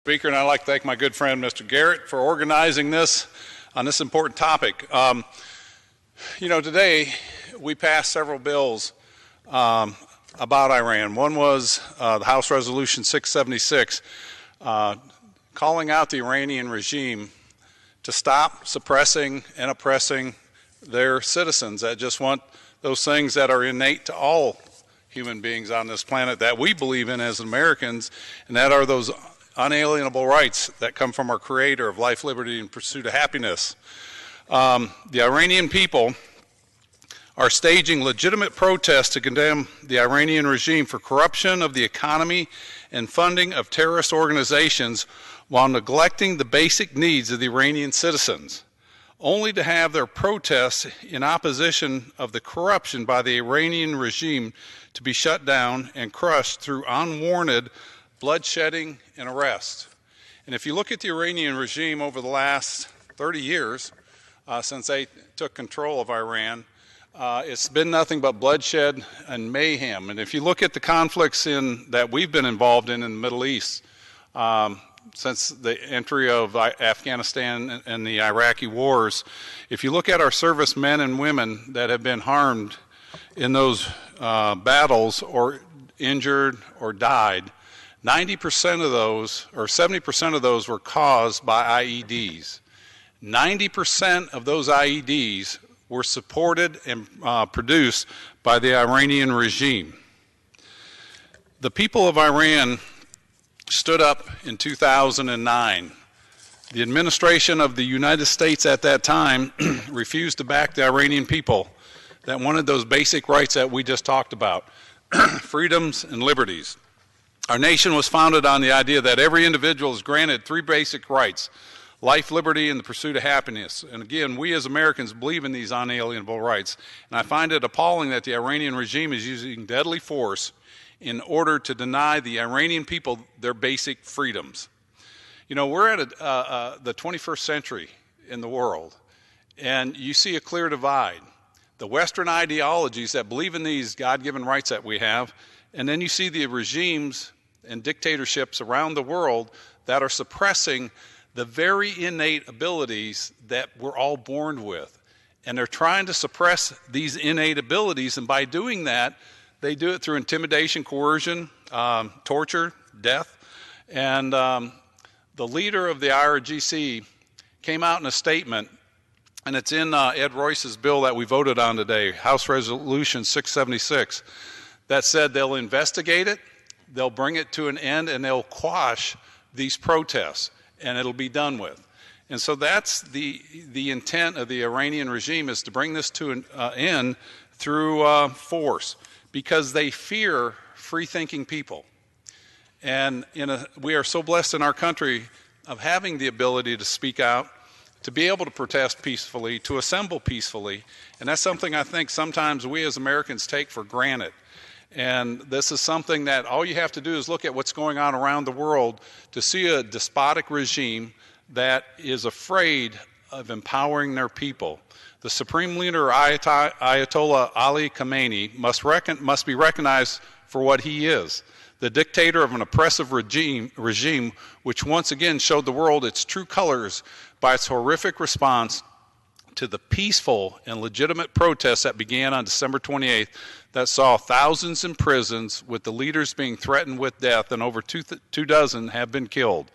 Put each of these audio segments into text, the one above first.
Speaker, and I'd like to thank my good friend Mr. Garrett for organizing this on this important topic. Today we passed several bills about Iran. One was the House Resolution 676 calling out the Iranian regime to stop suppressing and oppressing their citizens that just want those things that are innate to all human beings on this planet that we believe in as Americans, and that are those unalienable rights that come from our Creator of life, liberty, and pursuit of happiness. The Iranian people are staging legitimate protests to condemn the Iranian regime for corruption of the economy and funding of terrorist organizations while neglecting the basic needs of the Iranian citizens, only to have their protests in opposition of the corruption by the Iranian regime to be shut down and crushed through unwarranted bloodshedding and arrest. And if you look at the Iranian regime over the last 30 years, since they took control of Iran, it's been nothing but bloodshed and mayhem. And if you look at the conflicts that we've been involved in the Middle East, since the entry of Afghanistan and the Iraqi wars, if you look at our servicemen and women that have been harmed in those battles or injured or died, 90% of those, or 70% of those, were caused by IEDs. 90% of those IEDs were supported and produced by the Iranian regime. The people of Iran stood up in 2009. The administration of the United States at that time refused to back the Iranian people that wanted those basic rights that we just talked about, freedoms and liberties. Our nation was founded on the idea that every individual is granted three basic rights: life, liberty, and the pursuit of happiness. And again, we as Americans believe in these unalienable rights. And I find it appalling that the Iranian regime is using deadly force in order to deny the Iranian people their basic freedoms. You know, we're at the 21st century in the world, and you see a clear divide. The Western ideologies that believe in these God-given rights that we have, and then you see the regimes and dictatorships around the world that are suppressing the very innate abilities that we're all born with. And they're trying to suppress these innate abilities, and by doing that, they do it through intimidation, coercion, torture, death. And the leader of the IRGC came out in a statement, and it's in Ed Royce's bill that we voted on today, House Resolution 676, that said they'll investigate it, they'll bring it to an end, and they'll quash these protests, and it'll be done with. And so that's the intent of the Iranian regime, is to bring this to an end through force, because they fear free-thinking people. And we are so blessed in our country of having the ability to speak out, to be able to protest peacefully, to assemble peacefully, and that's something I think sometimes we as Americans take for granted. And this is something that all you have to do is look at what's going on around the world to see a despotic regime that is afraid of empowering their people. The Supreme Leader, Ayatollah Ali Khamenei, must be recognized for what he is: the dictator of an oppressive regime which once again showed the world its true colors by its horrific response to the peaceful and legitimate protests that began on December 28th that saw thousands in prisons, with the leaders being threatened with death, and over two dozen have been killed.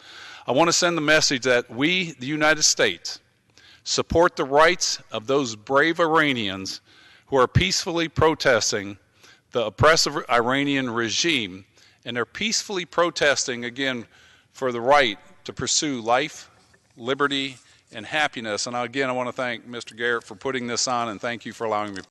I want to send the message that we, the United States, support the rights of those brave Iranians who are peacefully protesting the oppressive Iranian regime, and they're peacefully protesting, again, for the right to pursue life, liberty, and happiness. And again, I want to thank Mr. Garrett for putting this on, and thank you for allowing me.